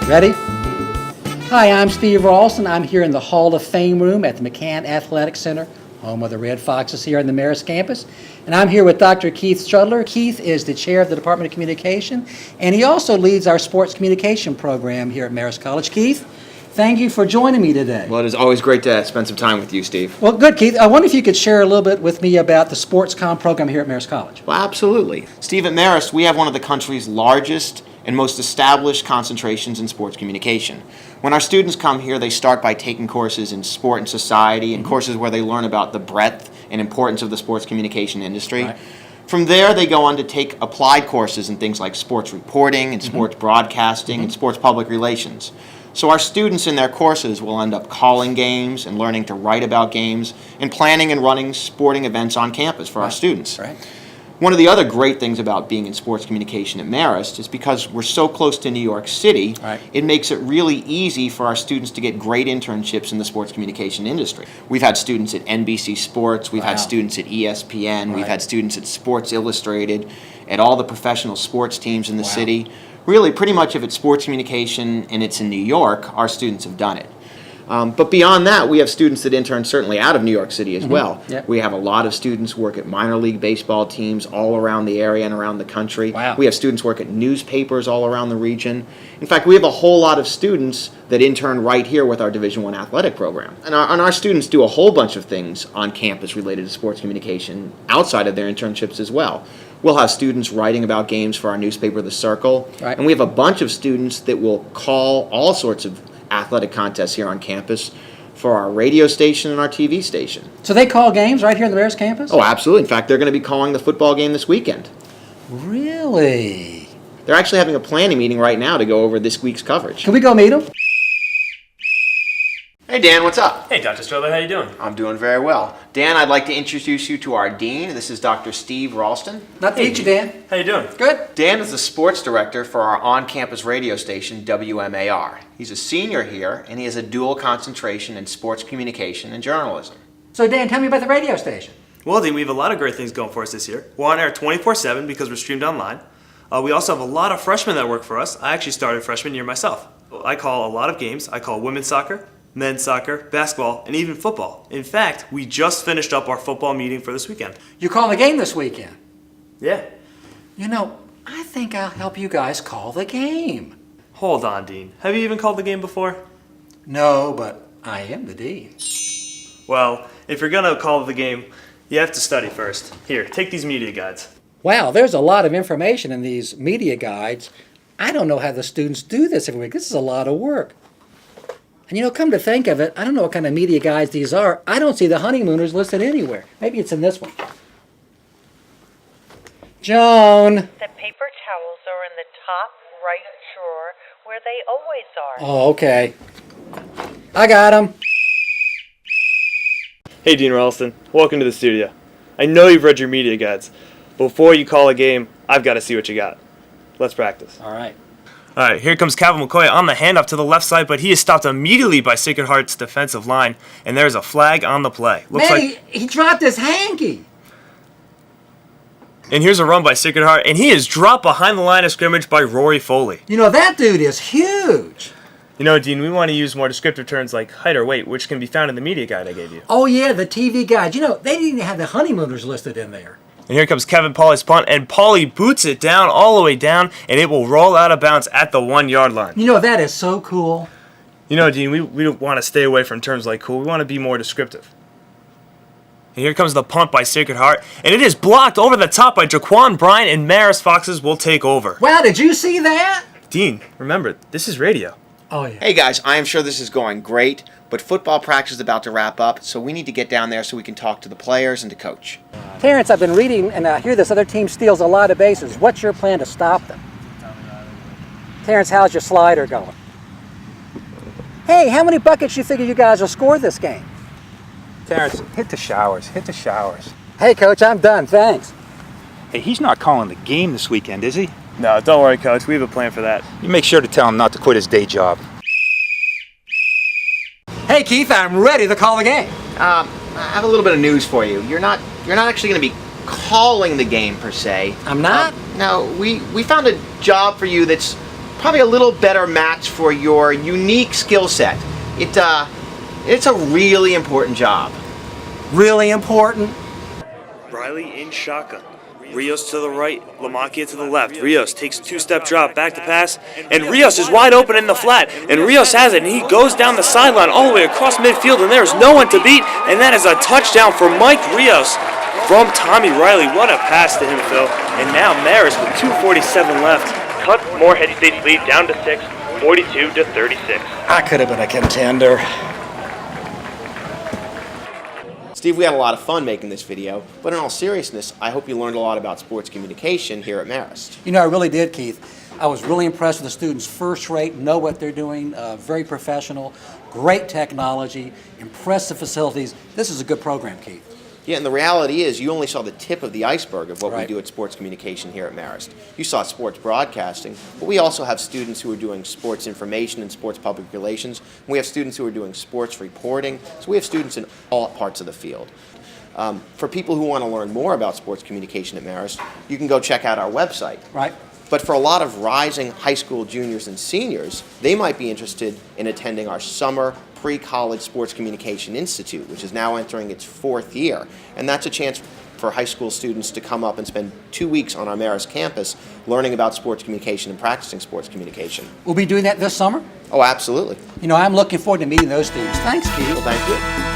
Ready? Hi, I'm Steve Ralston. I'm here in the Hall of Fame room at the McCann Athletic Center, home of the Red Foxes here on the Marist campus. And I'm here with Dr. Keith Strudler. Keith is the chair of the Department of Communication, and he also leads our sports communication program here at Marist College. Keith, thank you for joining me today. Well, it is always great to spend some time with you, Steve. Well, good, Keith. I wonder if you could share a little bit with me about the sports comm program here at Marist College. Well, absolutely. Steve, at Marist, we have one of the country's largest and most established concentrations in sports communication. When our students come here, they start by taking courses in sport and society and courses where they learn about the breadth and importance of the sports communication industry. Right. From there, they go on to take applied courses in things like sports reporting and sports broadcasting and sports public relations. So our students in their courses will end up calling games and learning to write about games and planning and running sporting events on campus for our students. Right. One of the other great things about being in sports communication at Marist is because we're so close to New York City, Right. it makes it really easy for our students to get great internships in the sports communication industry. We've had students at NBC Sports, we've Wow. had students at ESPN, we've Right. had students at Sports Illustrated, at all the professional sports teams in the Wow. city. Really, pretty much if it's sports communication and it's in New York, our students have done it. But beyond that, we have students that intern certainly out of New York City as well. Yep. We have a lot of students work at minor league baseball teams all around the area and around the country. Wow. We have students work at newspapers all around the region. In fact, we have a whole lot of students that intern right here with our Division I athletic program. And our students do a whole bunch of things on campus related to sports communication outside of their internships as well. We'll have students writing about games for our newspaper, The Circle. Right. And we have a bunch of students that will call all sorts of athletic contests here on campus for our radio station and our TV station. So they call games right here on the Marist campus? Oh, absolutely. In fact, they're going to be calling the football game this weekend. Really? They're actually having a planning meeting right now to go over this week's coverage. Can we go meet them? Hey, Dan, what's up? Hey, Dr. Strudler, how you doing? I'm doing very well. Dan, I'd like to introduce you to our dean. This is Dr. Steve Ralston. Not to meet you, Dan. How you doing? Good. Dan is the sports director for our on-campus radio station, WMAR. He's a senior here, and he has a dual concentration in sports communication and journalism. So, Dan, tell me about the radio station. Well, Dean, we have a lot of great things going for us this year. We're on air 24/7 because we're streamed online. We also have a lot of freshmen that work for us. I actually started freshman year myself. I call a lot of games. I call women's soccer, men's soccer, basketball, and even football. In fact, we just finished up our football meeting for this weekend. You're calling the game this weekend. Yeah. You know, I think I'll help you guys call the game. Hold on, Dean. Have you even called the game before? No, but I am the dean. Well, if you're going to call the game, you have to study first. Here, take these media guides. Wow, there's a lot of information in these media guides. I don't know how the students do this every week. This is a lot of work. And you know, come to think of it, I don't know what kind of media guides these are. I don't see the honeymooners listed anywhere. Maybe it's in this one. Joan. The paper towels are in the top right drawer where they always are. Oh, okay. I got them. Hey, Dean Ralston. Welcome to the studio. I know you've read your media guides. Before you call a game, I've got to see what you got. Let's practice. All right. All right, here comes Calvin McCoy on the handoff to the left side, but he is stopped immediately by Sacred Heart's defensive line, and there's a flag on the play. Man, he dropped his hanky. And here's a run by Sacred Heart, and he is dropped behind the line of scrimmage by Rory Foley. You know, that dude is huge. You know, Dean, we want to use more descriptive terms like height or weight, which can be found in the media guide I gave you. Oh, yeah, the TV guide. You know, they didn't even have the honeymooners listed in there. And here comes Kevin Pauly's punt, and Pauly boots it down all the way down, and it will roll out of bounds at the 1 yard line. You know, that is so cool. You know, Dean, we want to stay away from terms like cool. We want to be more descriptive. And here comes the punt by Sacred Heart, and it is blocked over the top by Jaquan Bryant, and Marist Foxes will take over. Wow, did you see that? Dean, remember, this is radio. Oh, yeah. Hey guys, I am sure this is going great, but football practice is about to wrap up, so we need to get down there so we can talk to the players and to coach. Terrence, I've been reading, and I hear this other team steals a lot of bases. What's your plan to stop them? Terrence, how's your slider going? Hey, how many buckets you figure you guys will score this game? Terrence, hit the showers. Hit the showers. Hey, Coach, I'm done. Thanks. Hey, he's not calling the game this weekend, is he? No, don't worry, Coach. We have a plan for that. You make sure to tell him not to quit his day job. Hey, Keith, I'm ready to call the game. I have a little bit of news for you. You're not actually going to be calling the game per se. I'm not? No, we found a job for you that's probably a little better match for your unique skill set. It's a really important job. Really important. Riley in shotgun. Rios to the right, Lamakia to the left. Rios takes two-step drop, back to pass, and Rios is wide open in the flat. And Rios has it, and he goes down the sideline all the way across midfield, and there's no one to beat. And that is a touchdown for Mike Rios from Tommy Riley. What a pass to him, Phil. And now Marist with 2:47 left. Cut Morehead State's lead down to 6, 42-36. I could have been a contender. Steve, we had a lot of fun making this video, but in all seriousness, I hope you learned a lot about sports communication here at Marist. You know, I really did, Keith. I was really impressed with the students. First rate, know what they're doing, very professional, great technology, impressive facilities. This is a good program, Keith. Yeah, and the reality is you only saw the tip of the iceberg of what we Right. do at sports communication here at Marist. You saw sports broadcasting, but we also have students who are doing sports information and sports public relations. We have students who are doing sports reporting. So we have students in all parts of the field. For people who want to learn more about sports communication at Marist, you can go check out our website. Right? But for a lot of rising high school juniors and seniors, they might be interested in attending our summer pre-college sports communication institute, which is now entering its 4th year. And that's a chance for high school students to come up and spend 2 weeks on our Marist campus learning about sports communication and practicing sports communication. We'll be doing that this summer. Oh, absolutely. You know, I'm looking forward to meeting those students. Thanks, Keith. Well, thank you.